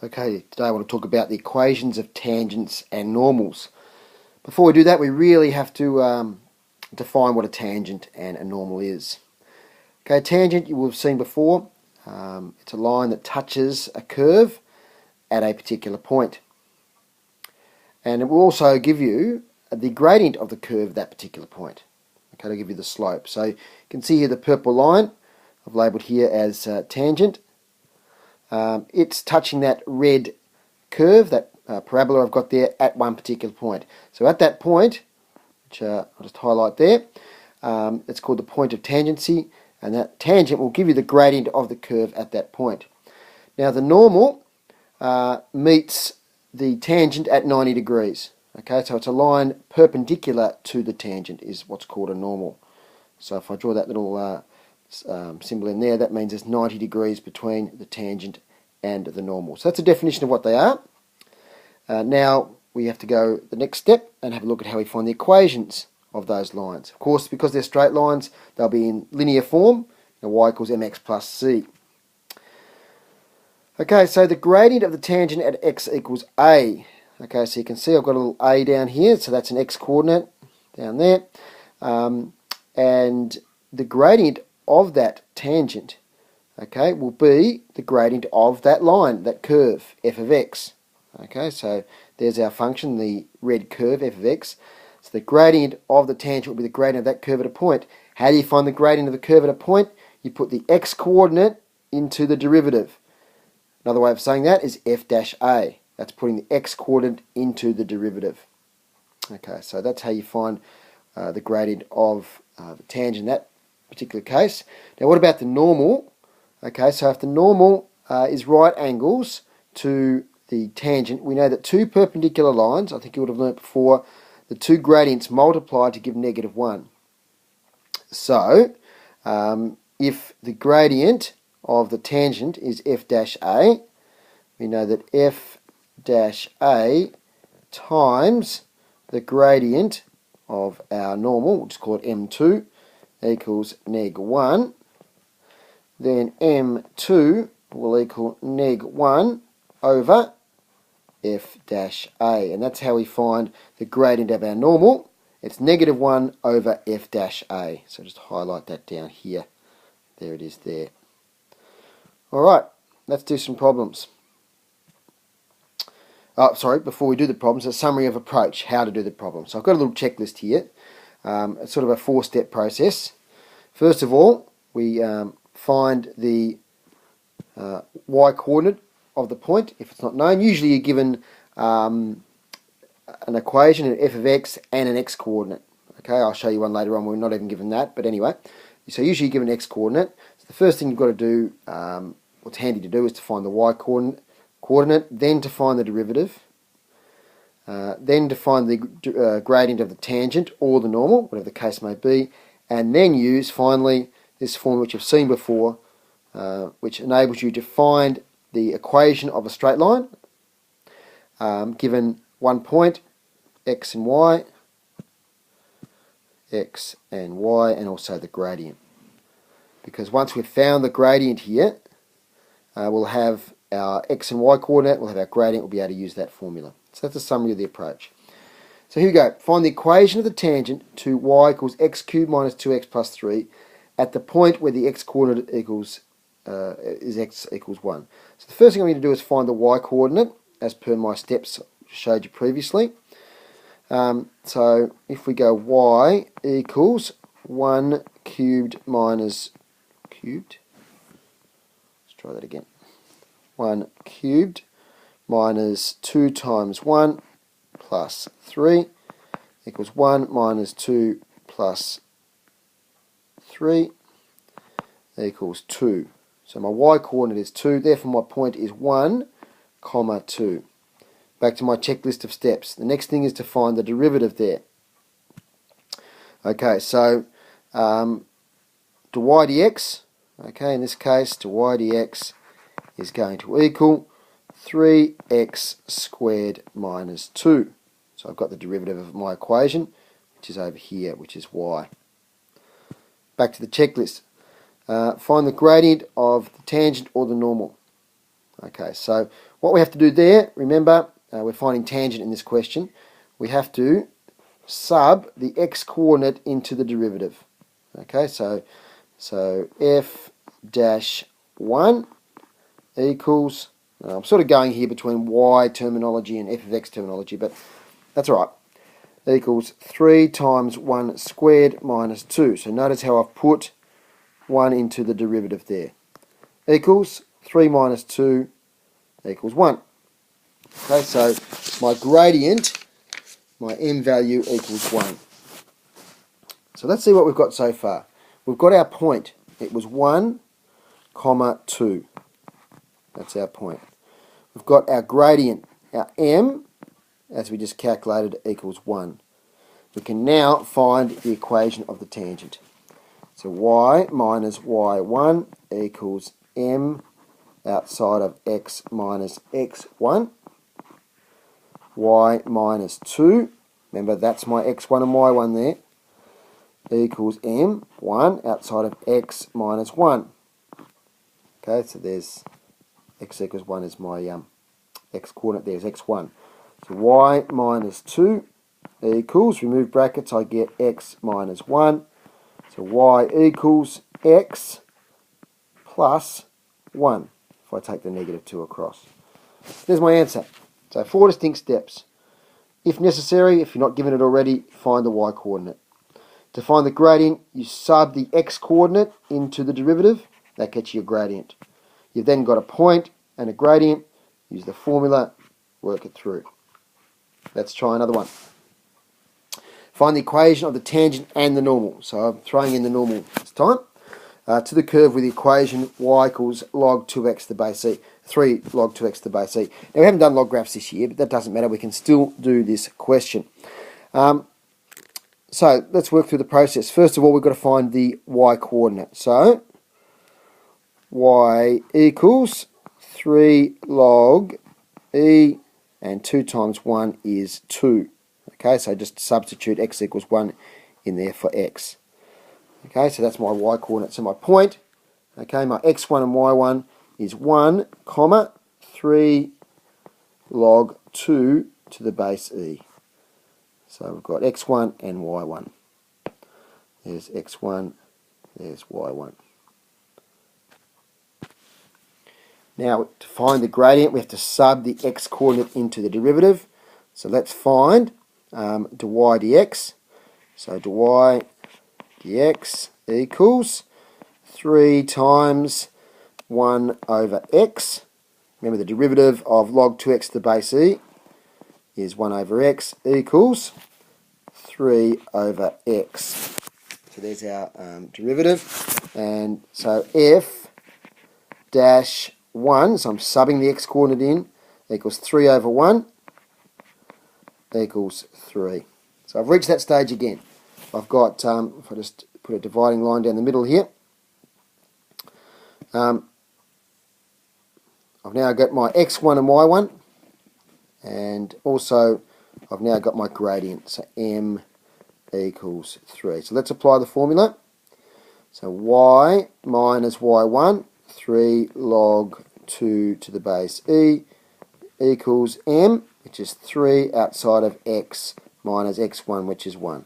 Okay, today I want to talk about the equations of tangents and normals. Before we do that, we really have to define what a tangent and a normal is. Okay, a tangent you will have seen before. It's a line that touches a curve at a particular point. And it will also give you the gradient of the curve at that particular point. Okay, it'll give you the slope. So you can see here the purple line I've labelled here as tangent. It's touching that red curve, that parabola I've got there at one particular point. So at that point, which I'll just highlight there, it's called the point of tangency, and that tangent will give you the gradient of the curve at that point. Now the normal meets the tangent at 90 degrees. Okay, so it's a line perpendicular to the tangent is what's called a normal. So if I draw that little symbol in there, that means there's 90 degrees between the tangent and the normal. So that's a definition of what they are. Now we have to go the next step and have a look at how we find the equations of those lines. Of course, because they're straight lines, they'll be in linear form, y equals mx plus c. Okay, so the gradient of the tangent at x equals a. Okay, so you can see I've got a little a down here, so that's an x coordinate down there. And the gradient of that tangent, okay, will be the gradient of that line, that curve, f of x. Okay, so there's our function, the red curve, f of x. So the gradient of the tangent will be the gradient of that curve at a point. How do you find the gradient of the curve at a point? You put the x coordinate into the derivative. Another way of saying that is f dash a. That's putting the x coordinate into the derivative. Okay, so that's how you find the gradient of the tangent in that particular case. Now what about the normal? Okay, so if the normal is right angles to the tangent, we know that two perpendicular lines, I think you would have learnt before, the two gradients multiply to give -1. So if the gradient of the tangent is f dash a, we know that f dash a times the gradient of our normal, we'll just call it m2, equals -1. Then m2 will equal -1 over f dash a, and that's how we find the gradient of our normal. It's -1 over f dash a. So just highlight that down here. There it is there. Alright, let's do some problems. Before we do the problems, a summary of approach, how to do the problem. So I've got a little checklist here. It's sort of a 4-step process. First of all, we find the y coordinate of the point, if it's not known. Usually you're given an equation, an f of x and an x coordinate. Okay, I'll show you one later on. We're not even given that, but anyway. So usually you're given an x coordinate. So the first thing you've got to do, what's handy to do, is to find the y coordinate, then to find the derivative, then to find the gradient of the tangent or the normal, whatever the case may be, and then use finally this formula which you've seen before, which enables you to find the equation of a straight line given one point, x and y, and also the gradient. Because once we've found the gradient here, we'll have our x and y coordinate, we'll have our gradient, we'll be able to use that formula. So that's a summary of the approach. So here we go. Find the equation of the tangent to y equals x cubed minus 2x plus 3 at the point where the x coordinate equals is x equals 1. So the first thing I'm going to do is find the y coordinate as per my steps I showed you previously. So if we go y equals 1 cubed minus cubed, let's try that again. 1 cubed minus 2 times 1 plus 3 equals 1 minus 2 plus 3 equals 2. So my y coordinate is 2, therefore my point is 1, 2. Back to my checklist of steps. The next thing is to find the derivative there. Okay, so dy dx, okay, in this case dy dx is going to equal 3x squared minus 2. So I've got the derivative of my equation, which is over here, which is y. Back to the checklist. Find the gradient of the tangent or the normal. Okay, so what we have to do there, remember, we're finding tangent in this question. We have to sub the x-coordinate into the derivative. Okay, so f dash 1 equals, I'm sort of going here between y terminology and f of x terminology, but that's all right, equals 3 times 1 squared minus 2. So notice how I've put 1 into the derivative there. Equals 3 minus 2 equals 1. Okay, so my gradient, my m value equals 1. So let's see what we've got so far. We've got our point. It was 1, comma 2. That's our point. We've got our gradient. Our m, as we just calculated, equals 1. We can now find the equation of the tangent. So y minus y1 equals m outside of x minus x1. Y minus 2, remember that's my x1 and y1 there, equals m, 1 outside of x minus 1. Okay, so there's x equals 1 is my x coordinate there is x1. So y minus 2 equals, remove brackets, I get x minus 1. So y equals x plus 1, if I take the negative 2 across. There's my answer. So 4 distinct steps. If necessary, if you're not given it already, find the y coordinate. To find the gradient, you sub the x coordinate into the derivative. That gets you your gradient. You've then got a point and a gradient. Use the formula, work it through. Let's try another one. Find the equation of the tangent and the normal. So I'm throwing in the normal this time. To the curve with the equation y equals log 2x to the base c, 3 log 2x to the base c. Now we haven't done log graphs this year, but that doesn't matter. We can still do this question. So let's work through the process. First of all, we've got to find the y coordinate. So y equals 3 log e, and 2 times 1 is 2. Okay, so just substitute x equals 1 in there for x. Okay, so that's my y coordinate. So my point, okay, my x1 and y1 is 1, comma, 3 log 2 to the base e. So we've got x1 and y1. There's x1, there's y1. Now, to find the gradient, we have to sub the x coordinate into the derivative. So let's find dy dx. So dy dx equals 3 times 1 over x. Remember, the derivative of log 2x to the base e is 1 over x equals 3 over x. So there's our derivative. And so f dash 1, so I'm subbing the x coordinate in, equals 3 over 1 equals 3. So I've reached that stage again. I've got, if I just put a dividing line down the middle here, I've now got my x1 and y1, and also I've now got my gradient, so m equals 3. So let's apply the formula. So y minus y1, 3 log 2 to the base e, equals m, which is 3 outside of x minus x1, which is 1.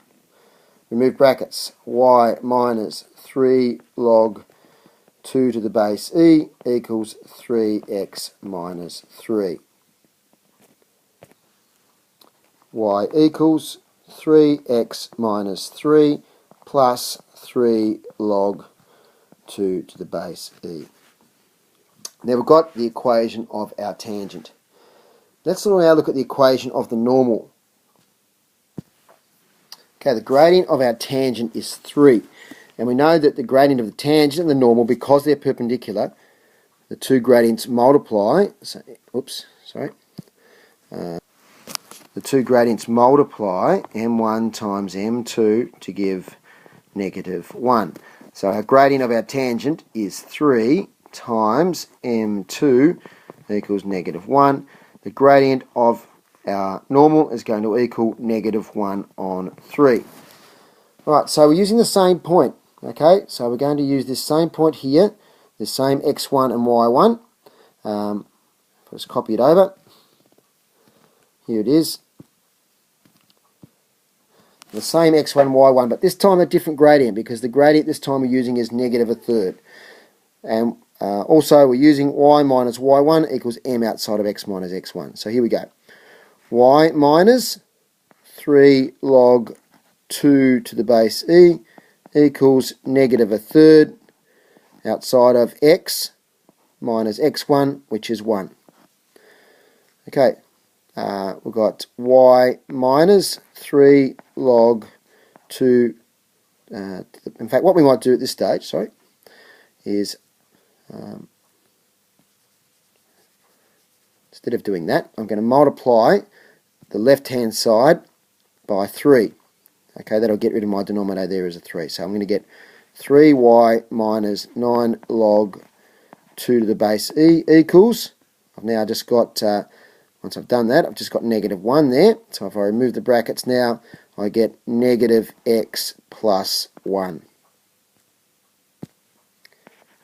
Remove brackets. Y minus 3 log 2 to the base e equals 3x minus 3. Y equals 3x minus 3 plus 3 log 2 to the base e. Now we've got the equation of our tangent. Let's now look at the equation of the normal. Okay, the gradient of our tangent is 3. And we know that the gradient of the tangent and the normal, because they're perpendicular, the two gradients multiply. So, the two gradients multiply m1 times m2 to give negative 1. So our gradient of our tangent is 3 times m2 equals negative 1. The gradient of our normal is going to equal negative 1 on 3. Alright, so we're using the same point. Okay, so we're going to use this same point here, the same x1 and y1. Let's copy it over. Here it is. The same x1, y1, but this time a different gradient, because the gradient this time we're using is negative a third. And also we're using y minus y1 equals m outside of x minus x1. So here we go. Y minus 3 log 2 to the base e equals negative a third outside of x minus x1, which is 1. Okay, we've got y minus 3 log 2, in fact what we might do at this stage, is instead of doing that, I'm going to multiply the left hand side by 3. Okay, that'll get rid of my denominator there as a 3. So I'm going to get 3y minus 9 log 2 to the base e equals, I've now just got, once I've done that, I've just got negative 1 there. So if I remove the brackets now, I get negative x plus 1.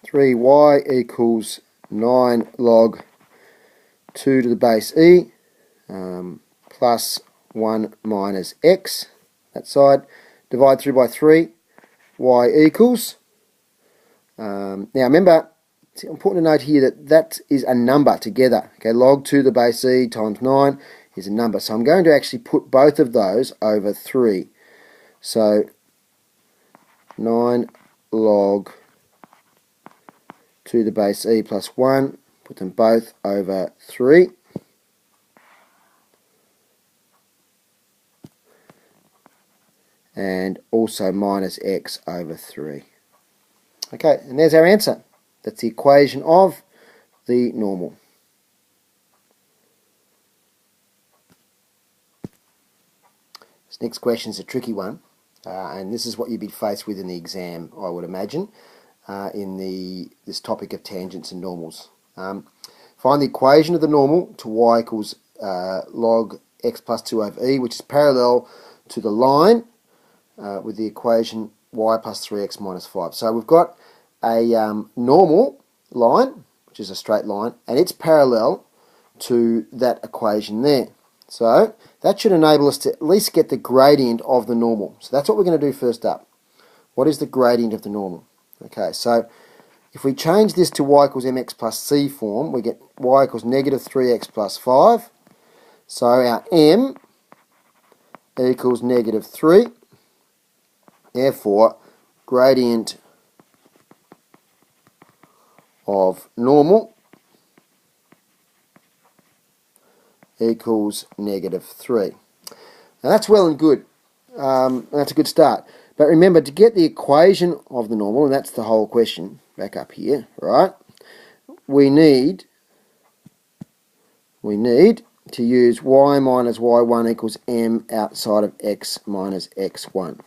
3y equals 9 log 2 to the base e plus 1 minus x, that side, divide through by 3, y equals, now remember, it's important to note here that that is a number together. Okay, log 2 to the base e times 9 is a number, so I'm going to actually put both of those over 3. So 9 log 2 to the base e plus 1, put them both over 3. And also minus x over 3. Okay, and there's our answer. That's the equation of the normal. This next question is a tricky one, and this is what you'd be faced with in the exam, I would imagine, in this topic of tangents and normals. Find the equation of the normal to y equals log x plus 2 over e, which is parallel to the line with the equation y plus 3x minus 5. So we've got a normal line, which is a straight line, and it's parallel to that equation there. So that should enable us to at least get the gradient of the normal. So that's what we're going to do first up. What is the gradient of the normal? Okay, so if we change this to y equals mx plus c form, we get y equals negative 3x plus 5. So our m equals negative 3. Therefore, gradient of normal equals negative 3. Now that's well and good. That's a good start. But remember, to get the equation of the normal, and that's the whole question back up here, right? We need to use y minus y1 equals m outside of x minus x1.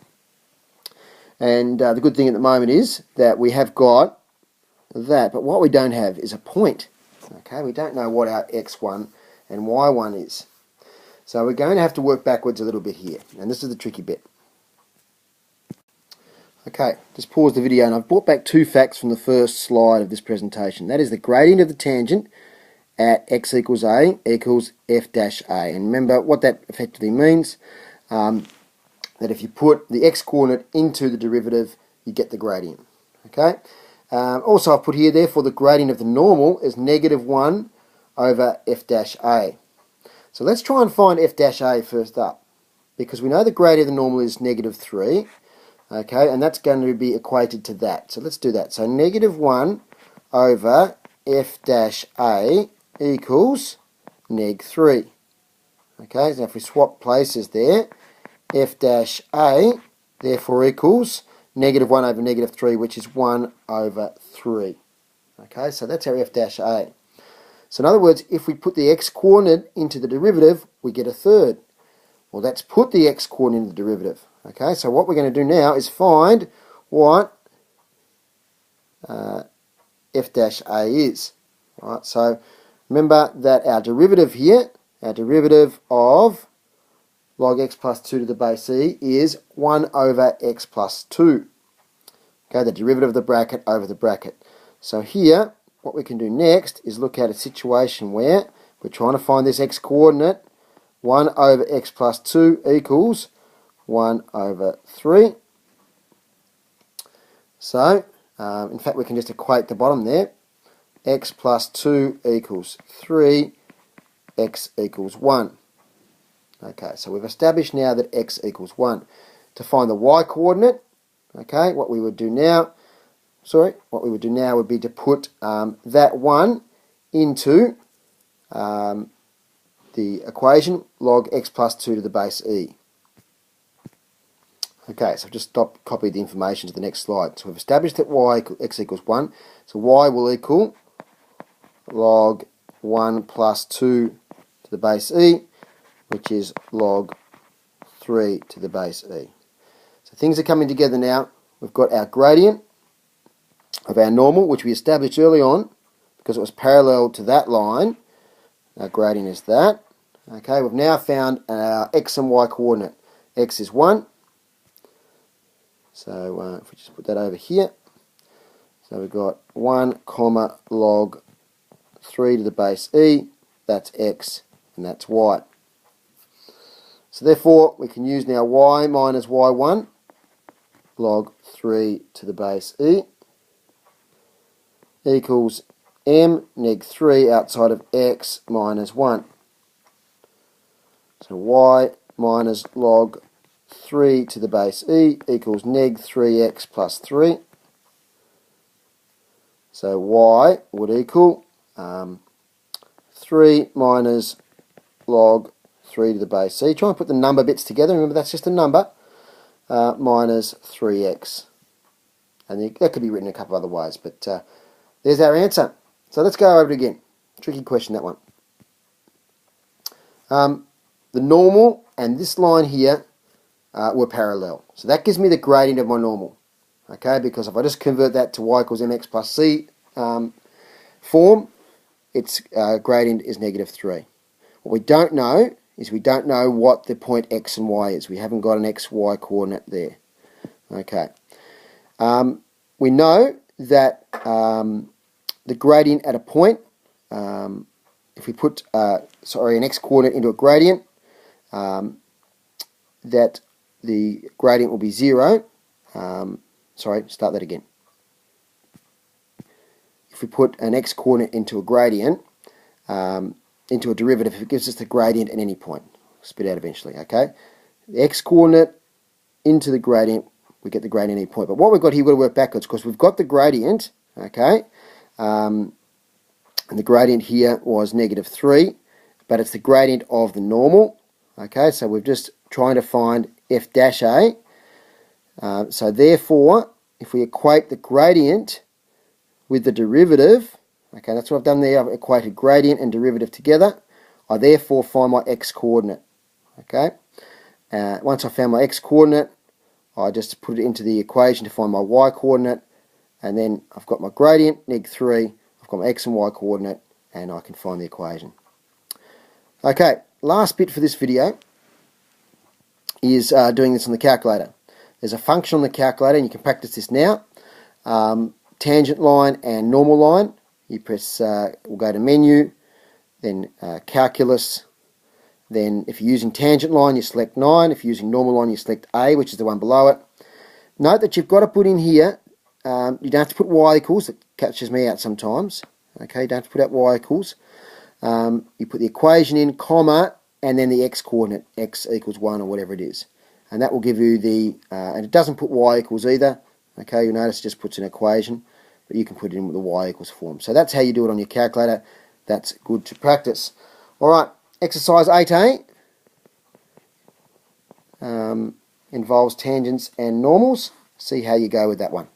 And the good thing at the moment is that we have got that, but what we don't have is a point. Okay, we don't know what our x1 and y1 is. So we're going to have to work backwards a little bit here, and this is the tricky bit. Okay, just pause the video, and I've brought back 2 facts from the first slide of this presentation. That is the gradient of the tangent at x equals a equals f dash a. And remember what that effectively means, that if you put the x-coordinate into the derivative, you get the gradient. Okay. Also I've put here, therefore, the gradient of the normal is negative 1 over f dash a. So let's try and find f dash a first up, because we know the gradient of the normal is negative 3. Okay, and that's going to be equated to that. So let's do that. So negative 1 over f dash a equals neg 3. Okay, so if we swap places there, f dash a therefore equals negative 1 over negative 3, which is 1 over 3. Okay, so that's our f dash a. So in other words, if we put the x-coordinate into the derivative, we get a third. Well, let's put the x-coordinate into the derivative. Okay, so what we're going to do now is find what f dash a is. All right, so remember that our derivative here, our derivative of log x plus 2 to the base e is 1 over x plus 2. Okay, the derivative of the bracket over the bracket. So here, what we can do next is look at a situation where we're trying to find this x coordinate. 1 over x plus 2 equals 1 over 3. So, in fact, we can just equate the bottom there. X plus 2 equals 3, x equals 1. Okay, so we've established now that x equals 1. To find the y coordinate, okay, what we would do now would be to put that 1 into the equation log x plus 2 to the base e. Okay, so I've just copied the information to the next slide. So we've established that x equals 1. So y will equal log 1 plus 2 to the base e, which is log 3 to the base e. So things are coming together now. We've got our gradient of our normal, which we established early on because it was parallel to that line. Our gradient is that. Okay, we've now found our x and y coordinate. X is 1. So if we just put that over here. So we've got 1 comma log 3 to the base e. That's x and that's y. So therefore we can use now y minus y1 log 3 to the base e equals m neg 3 outside of x minus 1. So y minus log 3 to the base e equals neg 3x plus 3. So y would equal 3 minus log 3 to the base e. Try and put the number bits together. Remember, that's just a number. Minus 3x. And that could be written a couple of other ways, but there's our answer. So let's go over it again. Tricky question, that one. The normal and this line here were parallel. So that gives me the gradient of my normal. Okay, because if I just convert that to y equals mx plus c form, its gradient is negative 3. What we don't know is we don't know what the point x and y is. We haven't got an x, y coordinate there. Okay. We know that the gradient at a point, if we put an x coordinate into a gradient, that the gradient will be 0. Start that again. If we put an x coordinate into a gradient, into a derivative, it gives us the gradient at any point. Spit out eventually, okay? The x coordinate into the gradient, we get the gradient at any point. But what we've got here, we've got to work backwards because we've got the gradient, okay? And the gradient here was negative 3, but it's the gradient of the normal, okay? So we're just trying to find f dash a. So therefore, if we equate the gradient with the derivative, okay, that's what I've done there. I've equated gradient and derivative together. I therefore find my x coordinate. Okay. Once I found my x coordinate, I just put it into the equation to find my y coordinate, and then I've got my gradient, neg 3. I've got my x and y coordinate, and I can find the equation. Okay, last bit for this video is doing this on the calculator. There's a function on the calculator, and you can practice this now. Tangent line and normal line. You press, we'll go to menu, then calculus, then if you're using tangent line you select 9, if you're using normal line you select A, which is the one below it. Note that you've got to put in here, you don't have to put y equals, it catches me out sometimes, okay, you don't have to put out y equals. You put the equation in, comma, and then the x coordinate, x equals 1 or whatever it is. And that will give you the, and it doesn't put y equals either, okay, you'll notice it just puts an equation. But you can put it in with the y equals form. So that's how you do it on your calculator. That's good to practice. Alright, exercise 8A involves tangents and normals. See how you go with that one.